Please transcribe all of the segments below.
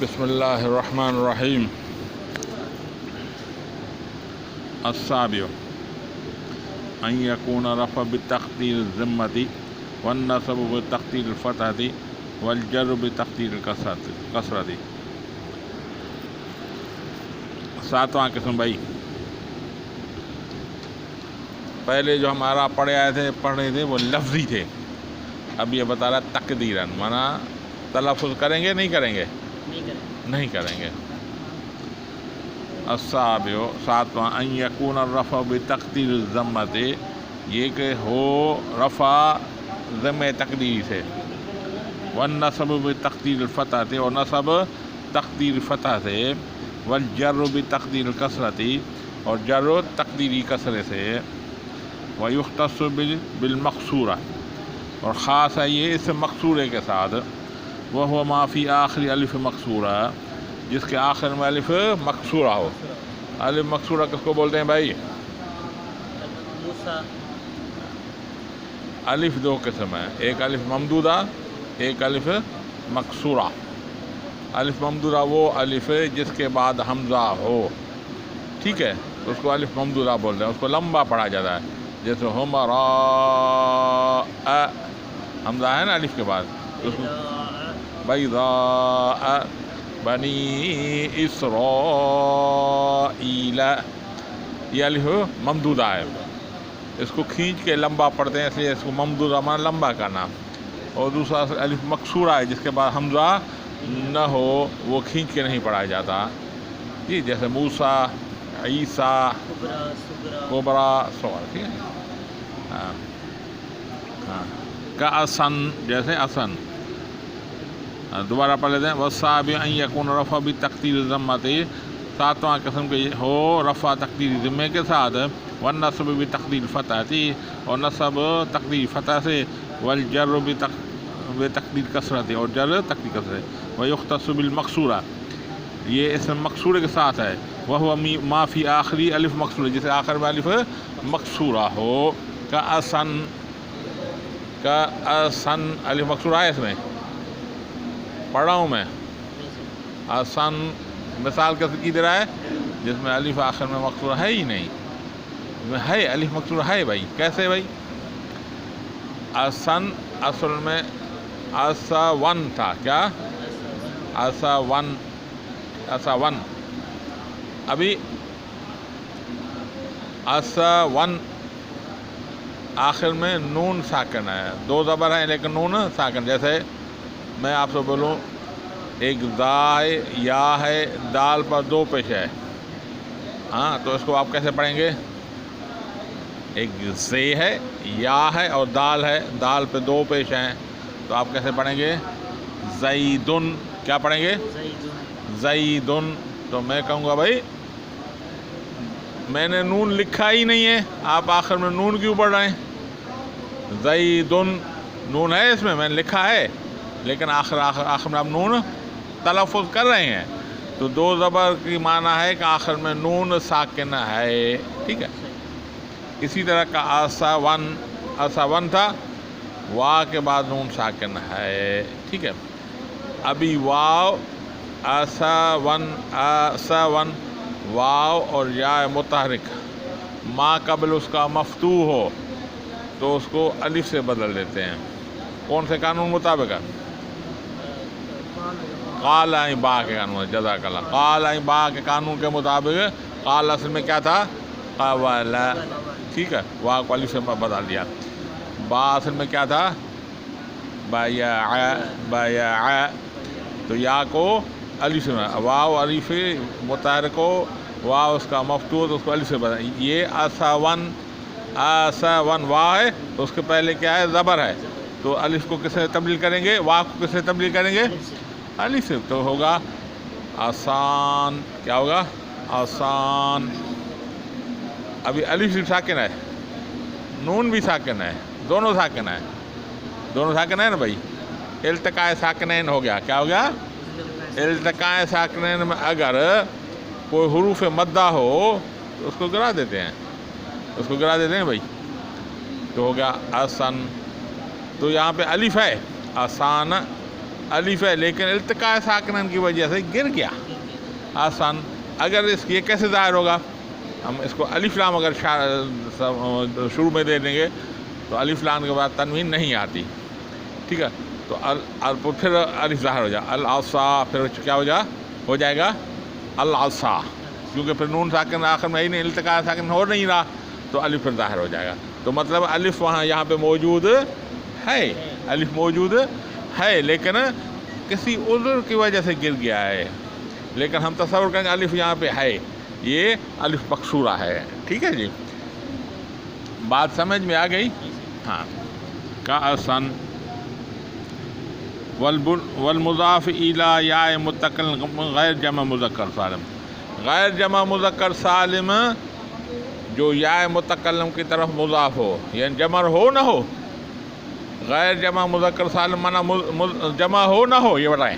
بسم اللہ الرحمن الرحیم. السابع ان يكون رفع بتقدير الذمة والنصب بتقدير الفتحة والجر بتقدير الكسرة. ساتواں قسم بھائی، پہلے جو ہمارا پڑھ رہے تھے وہ لفظی تھے. اب یہ بتا رہا تقدیراً، مانا تلفظ کریں گے نہیں کریں گے؟ نہیں کریں گے. السابع ساتواں ان یکون الرفع بتقدیر الضمۃ، یہ کہ ہو رفع ضم تقدیری سے، والنصب بتقدیر الفتحۃ، اور نصب تقدیر فتح سے، والجر بتقدیر الکسرۃ، اور جر تقدیری کسرے سے. ویختص بالمقصورہ، اور خاص ہے یہ اس مقصورے کے ساتھ. وہ ما فی آخری الف مقصورہ، جس کے آخر میں الف مقصورہ ہو. الف مقصورہ کس کو بولتے ہیں بھائی؟ الف دو قسم ہے، ایک الف ممدودہ، ایک الف مقصورہ. الف ممدودہ وہ الف جس کے بعد حمزہ ہو، ٹھیک ہے، تو اس کو الف ممدودہ بولتے ہیں. اس کو لمبا پڑھا جاتا ہے، جیسے ہمراء، حمزہ ہے نا الف کے بعد. اس کو بیضاء، بنی اسرائیل، یہ الف ممدودہ ہے. اس کو کھینچ کے لمبا پڑھتے ہیں، اس لیے اس کو ممدودہ مانا لمبا کرنا. اور دوسرا الف مقصورہ ہے، جس کے بعد حمزہ نہ ہو، وہ کھینچ کے نہیں پڑھا جاتا. جی، جیسے موسیٰ، عیسیٰ، کبرا، سوال، ٹھیک ہے. ہاں ہاں، کا اسن، جیسے اسن. دوبارہ پڑھ لیتے ہیں. والسابع ان یکون رفع بتقدیر الضمۃ، ساتواں قسم کے ہو رفع تقدیر ضمے کے ساتھ، والنصب بتقدیر فتحۃ، اور نصب تقدیر فتح سے، والجر بتقدیر کسرۃ، اور جر تقدیر کسرت. ویختص بالمقصورہ، یہ اس مقصورے کے ساتھ ہے. وہ ما فی آخری الف مقصورہ، جسے آخر میں الف مقصورہ ہو. کا اسن، کا اسن الف مقصورہ ہے، اس میں پڑھ رہا ہوں میں. آسان مثال کی دے رہا ہے جس میں الف آخر میں مقصورہ ہے ہی نہیں. ہے الف مقصورہ ہے بھائی، کیسے بھائی؟ آسان اصل میں آساون تھا. کیا؟ آساون، آساون. ابھی آساون آخر میں نون ساکن ہے، دو زبر ہیں لیکن نون ساکن. جیسے میں آپ سے بولوں ایک زائے یا ہے، دال پر دو پیش ہے، ہاں، تو اس کو آپ کیسے پڑھیں گے؟ ایک زے ہے، یا ہے، اور دال ہے، دال پہ دو پیش ہیں، تو آپ کیسے پڑھیں گے؟ زیدن. کیا پڑھیں گے؟ زیدن. تو میں کہوں گا بھائی میں نے نون لکھا ہی نہیں ہے، آپ آخر میں نون کیوں پڑھ رہے ہیں؟ زیدن نون ہے اس میں نے لکھا ہے، لیکن آخر میں آپ نون تلفظ کر رہے ہیں. تو دو زبر کی معنی ہے کہ آخر میں نون ساکن ہے، ٹھیک ہے. اسی طرح کا آساون، آساون تھا، وا کے بعد نون ساکن ہے، ٹھیک ہے. ابھی واو، آساون، آساون، واو اور یا متحرک ما قبل اس کا مفتوح ہو تو اس کو الف سے بدل دیتے ہیں. کون سے قانون مطابق ہے؟ قال با کے قانون. جزاک اللہ. قال با کے قانون کے مطابق قال اصل میں کیا تھا؟ قوالا، ٹھیک ہے، واو کو الف سے بدل دیا. با اصل میں کیا تھا؟ بیع، بیع. تو یا کو الف سے، واو الف متحرک کو، واو اس کا مفتوح تو اس کو الف سے بدل. یہ آساون، آساون وا ہے تو اس کے پہلے کیا ہے؟ زبر ہے، تو الف کو کس سے تبدیل کریں گے؟ واو کو کس سے تبدیل کریں گے؟ الف سے. تو ہوگا آسان. کیا ہوگا؟ آسان. ابھی الف بھی ساکن ہے، نون بھی ساکن ہے، دونوں ساکن ہے، دونوں ساکن ہے نا بھائی. التقاء ساکنین ہو گیا. کیا ہو گیا؟ التقاء ساکنین میں اگر کوئی حروف مدہ ہو تو اس کو گرا دیتے ہیں، اس کو گرا دیتے ہیں بھائی. تو ہو گیا آسان. تو یہاں پہ الف ہے، آسان. الف ہے لیکن التقاء ساکنن کی وجہ سے گر گیا. آسان. اگر یہ کیسے ظاہر ہوگا؟ ہم اس کو الف لام اگر شروع میں دے دیں گے تو الف لام کے بعد تنوین نہیں آتی. ٹھیک ہے، تو پھر الف ظاہر ہو جائے العصا، پھر کیا ہو جائے گا العصا، کیونکہ پھر نون ساکن آخر میں ہی نہیں، التقاء ساکن ہو نہیں رہا تو الف پھر ظاہر ہو جائے گا. تو مطلب الف یہاں پہ موجود ہے، الف موجود ہے لیکن کسی عذر کی وجہ سے گر گیا ہے. لیکن ہم تصور کریں گے الف یہاں پہ ہے، یہ الف مکسورہ ہے. ٹھیک ہے جی، بات سمجھ میں آ گئی؟ ہاں. کأسن والمضاف الی یا متکلم غیر جمع مذکر سالم. غیر جمع مذکر سالم جو یا متکلم کی طرف مضاف ہو، یعنی جمع ہو نہ ہو. غیر جمع مذکر سالم مانا جمع ہو نہ ہو، یہ بتائیں.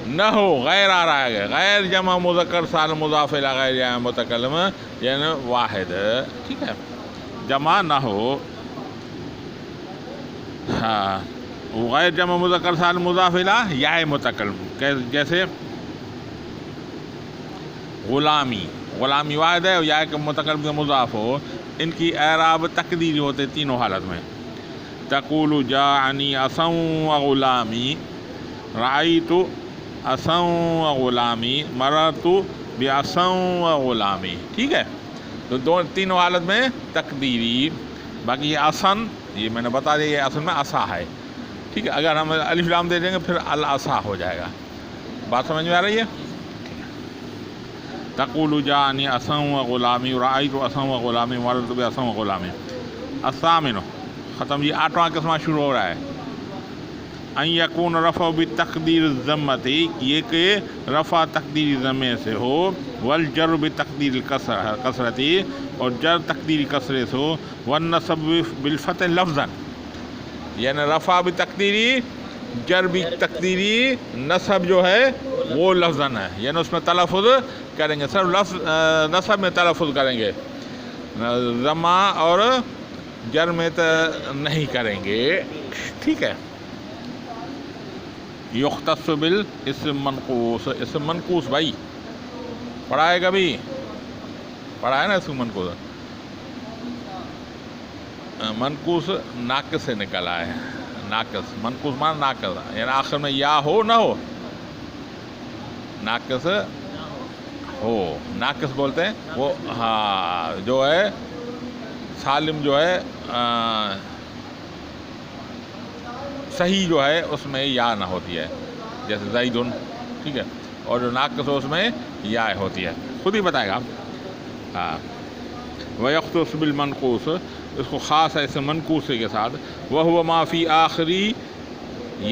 نہ ہو، غیر آ رہا ہے. غیر جمع مذکر سالم مضاف الی غیر جمع متکلم یعنی واحد. ٹھیک ہے، جمع نہ ہو. ہاں، غیر جمع مذکر سالم مضاف الی یا متکلم، جیسے غلامی. غلامی واحد ہے اور یا متکلم کا مضاف ہو. ان کی اعراب تقدیری ہوتے تینوں حالت میں. تقول جاءنی عصا و غلامی، رأیت عصا و غلامی، مررت بعصا و غلامی. ٹھیک ہے، تو تینوں حالت میں تقدیری. باقی یہ عصن، یہ میں نے بتا دیا، یہ اصل میں عصا ہے. ٹھیک ہے، اگر ہم الف لام دے دیں گے پھر العصا ہو جائے گا. بات سمجھ میں آ رہی ہے؟ تقول جاءنی عصا و غلامی، رأیت عصا و غلامی، مررت بعصا و غلامی. الثامن، ختم. یہ 8واں قسمہ شروع ہو رہا ہے. ان یکون رفع بتقدیر الضمتی، یہ کہ رفع تقدیری ضمے سے ہو. والجر بتقدیر الکسرتی، اور جر تقدیری کسرے سے ہو. والنصب بالفتح لفظا، یعنی رفع بتقدیری، جر بھی تقدیری، نصب جو ہے وہ لفظاً ہے، یعنی اس میں تلفظ کریں گے. صرف لفظ نصب میں تلفظ کریں گے، ضمہ اور جر میں نہیں کریں گے. ٹھیک ہے. یختص بالاسم منقوص، اسم منقوص بھائی پڑھا ہے کبھی؟ پڑھا ہے نا اسم منقوص. منقوص ناقص سے نکلا ہے. ناقص، منقوص مانا ناقص، یعنی آخر میں یا ہو نہ ہو. ناقص ہو، ناقص بولتے ہیں وہ. ہاں، جو ہے سالم جو ہے صحیح جو ہے اس میں یا نہ ہوتی ہے، جیسے زیدن. ٹھیک ہے، اور جو ناقص ہو اس میں یا ہوتی ہے. خود ہی بتائے گا. ہاں. وَيَخْتُصُ بِالْمَنْقُوصِ، اس کو خاص ہے اس منقوص کے ساتھ. وَهُوَ مَا فِي آخری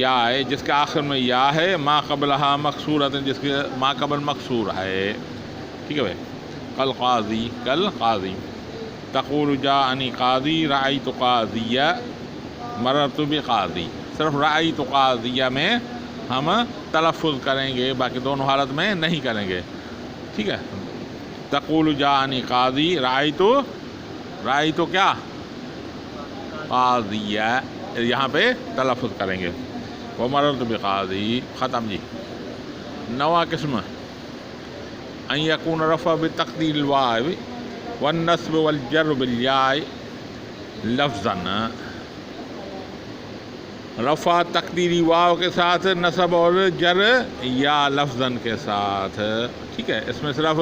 یا ہے، جس کے آخر میں یا ہے. ما قبلہا مکسورۃ، جس کے ما قبل مکسور ہے. ٹھیک ہے بھائی. کل قاضی، کل قاضی. تقول جاءنی قاضی، رأیت قاضیہ، مررت بقاضی. صرف رأیت قاضیہ میں ہم تلفظ کریں گے، باقی دونوں حالت میں نہیں کریں گے. ٹھیک ہے. تقول جاءنی قاضی، رأیت کیا قاضیہ، یہاں پہ تلفظ کریں گے. ومررت بقاضی. ختم جی. 9واں قسم، ان یکون رفع بتقدیر الواو والنصب والجر بالیاء لفظا. رفع تقدیری واو کے ساتھ، نصب اور جر یا لفظاً کے ساتھ. ٹھیک ہے، اس میں صرف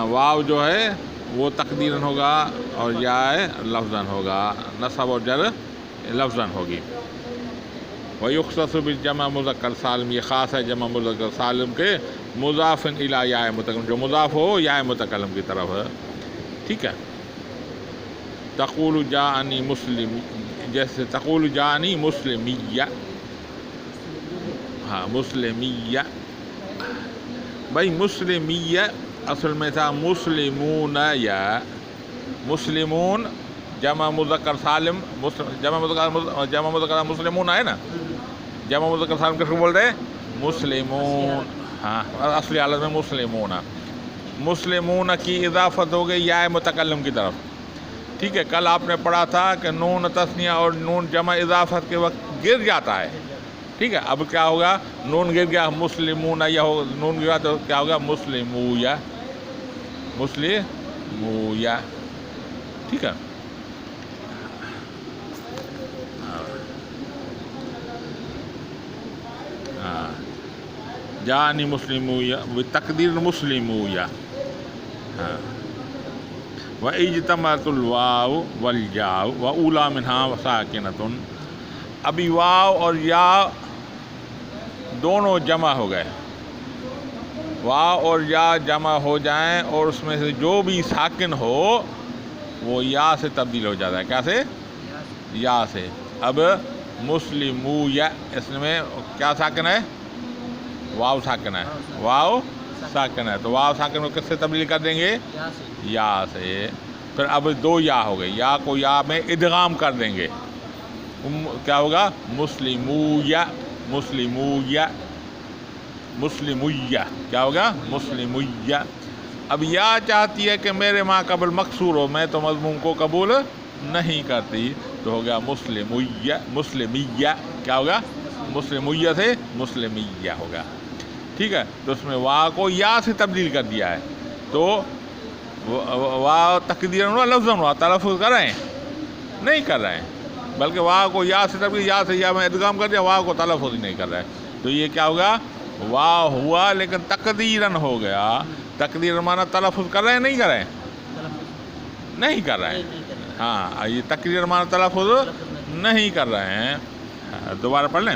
واو جو ہے وہ تقدیراً ہوگا اور یا لفظاً ہوگا. نصب اور جر لفظاً ہوگی. وَيُخْصَصُ بِالْجَمْعِ مُذَكَّرَ سالم، یہ خاص ہے جمع مذکر سالم کے. مضاف الی یا متکلم، جو مضاف ہو یا متکلم کی طرف ہے. ٹھیک ہے. تقول جاءنی مسلم، جیسے تقول جاءنی مسلمیہ. ہاں، مسلمیہ بھائی. مسلمیہ اصل میں تھا مسلمون. یا مسلمون جمع مذکر سالم، جمع مذکر مسلمون ہے نا. جمع مذکر سالم کس کو بول رہے ہیں؟ مسلمون. ہاں، اصلی حالت میں مسلمون. مسلمون کی اضافت ہو گئی یا متکلم کی طرف. ٹھیک ہے، کل آپ نے پڑھا تھا کہ نون تثنیہ اور نون جمع اضافت کے وقت گر جاتا ہے، ٹھیک ہے. اب کیا ہوگا؟ نون گر گیا، مسلمون یا ہو، نون گرا تو کیا ہوگا؟ مسلمویا، مسلمویا، ٹھیک ہے. جانی مسلمویا بتقدیر مسلمویا. ہاں. وَإِجْتَمَعَتِ الْوَاوُ وَالْيَاءُ وَأُولَى مِنْهَا سَاكِنَةٌ. ابھی واو اور یا دونوں جمع ہو گئے، واو اور یا جمع ہو جائیں اور اس میں سے جو بھی ساکن ہو وہ یا سے تبدیل ہو جاتا ہے. کیا سے؟ یا سے. اب مسلمویا، اس میں کیا ساکن ہے؟ واو ساکن ہے، واو ساکن ہے، تو واو ساکن کو کس سے تبدیل کر دیں گے؟ یا سے. پھر اب دو یا ہو گئی، یا کو یا میں ادغام کر دیں گے. کیا ہوگا؟ مسلمویا، مسلمویا، مسلمویا. کیا ہوگا؟ مسلمویا. اب یا چاہتی ہے کہ میرے ماں قبل مکسور ہو، میں تو مضموم کو قبول نہیں کرتی، تو ہو گیا مسلمویا، مسلمیہ. کیا ہوگا؟ مسلمیہ سے مسلمیہ ہوگا، ٹھیک ہے. تو اس میں وا کو یا سے تبدیل کر دیا ہے، تو وا تقدیر ہوا، لفظ ہوا، تلفظ کر رہے ہیں؟ نہیں کر رہے ہیں، بلکہ وا کو یا سے تبدیل، یا سے یا میں ادغام کر دیا، وا کو تلفظ ہی نہیں کر رہے. تو یہ کیا ہوگا؟ وا ہوا لیکن تقدیرن ہو گیا. تقدیر مانا تلفظ کر رہے ہیں؟ نہیں کر رہے ہیں؟ نہیں کر رہے ہیں. ہاں، یہ تقدیر مانا تلفظ نہیں کر رہے ہیں. دوبارہ پڑھ لیں.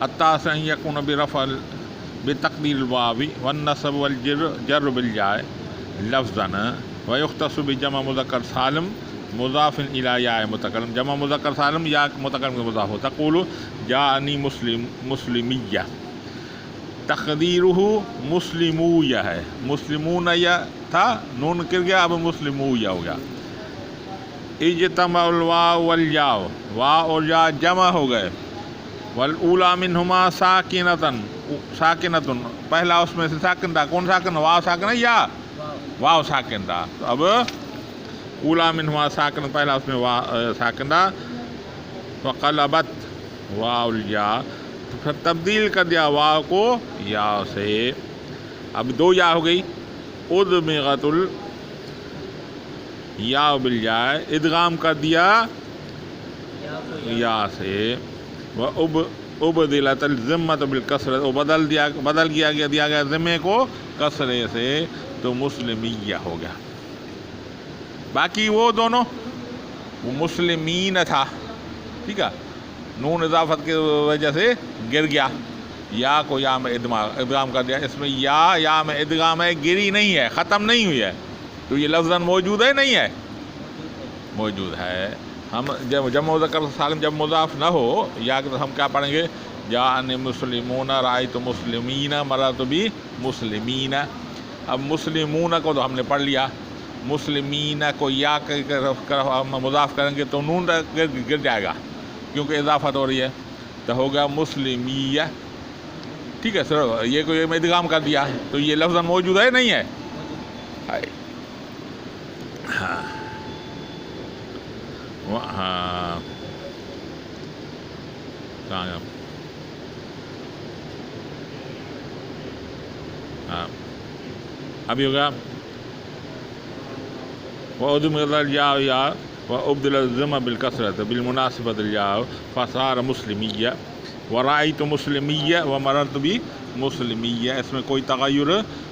التاسع ان یکون برفع بتقدیر الواو والنصب والجر بالجاء لفظا ويختص بجمع مذکر سالم مضاف الى یا متکلم. جمع مذکر سالم یا متکلم کے مضاف ہو. تقول جاءنی مسلمیہ، تقدیرہ مسلمویہ ہے. مسلمون یا تھا، نون گر گیا، اب مسلمویہ ہو گیا. اجتمع الواو والیاء، واو اور یا جمع ہو گئے. والاولی منہما ساکنتن، ساکنتن، پہلا اس میں سے ساکن تھا. کون ساکن؟ واو ساکن ہے یا واو ساکن تھا. تو اب اولی منہما ساکن، پہلا اس میں ساکن تھا. فقلبت واو الیا، پھر تبدیل کر دیا واو کو یا سے. اب دو یا ہو گئی. ادمغت یا بالیاء، ادغام کر دیا یا سے. وابدلت الذمۃ بالکسرۃ، بدل دیا گیا ذمے کو کسرے سے، تو مسلمیہ ہو گیا. باقی وہ دونوں، وہ مسلمین تھا، ٹھیک ہے، نون اضافت کی وجہ سے گر گیا. یا کو یا میں ادغام کر دیا. اس میں یا میں ادغام ہے، گری نہیں ہے، ختم نہیں ہوئی ہے. تو یہ لفظاً موجود ہے نہیں ہے؟ موجود ہے. ہم جب جمع مذکر سالم جب مضاف نہ ہو یا کہ ہم کیا پڑھیں گے؟ جاءنی مسلمون رأیت مسلمین مررت بمسلمین. اب مسلمون کو تو ہم نے پڑھ لیا، مسلمین کو یا ہم مضاف کریں گے تو نون گر جائے گا کیونکہ اضافت ہو رہی ہے، تو ہوگا مسلمیہ. ٹھیک ہے سر، یہ کو میں ادغام کر دیا، تو یہ لفظ موجود ہے نہیں ہے؟ ہاں ہاں. ہاں ابھی ہوگا. وَأُدْمِغَتِ الْيَاءُ وَأُبْدِلَ الذِّمَّ بِالْكَسْرَةِ بِالْمُنَاسَبَةِ الْيَاءُ فَصَارَ مُسْلِمِيَّ وَرَأَيْتُ مُسْلِمِيَّ وَمَرَرْتُ بِمُسْلِمِيَّ. اس میں کوئی تغیر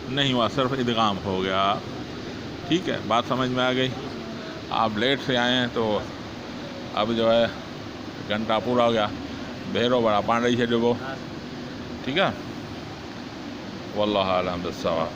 نہیں ہوا، صرف ادغام ہو گیا. ٹھیک ہے، بات سمجھ میں آ گئی. آپ لیٹ سے آئے ہیں تو اب جو ہے گھنٹہ پورا ہو گیا. بہرو بڑا پانڈئی سے جو ٹھیک ہے. واللہ اعلم بالصواب.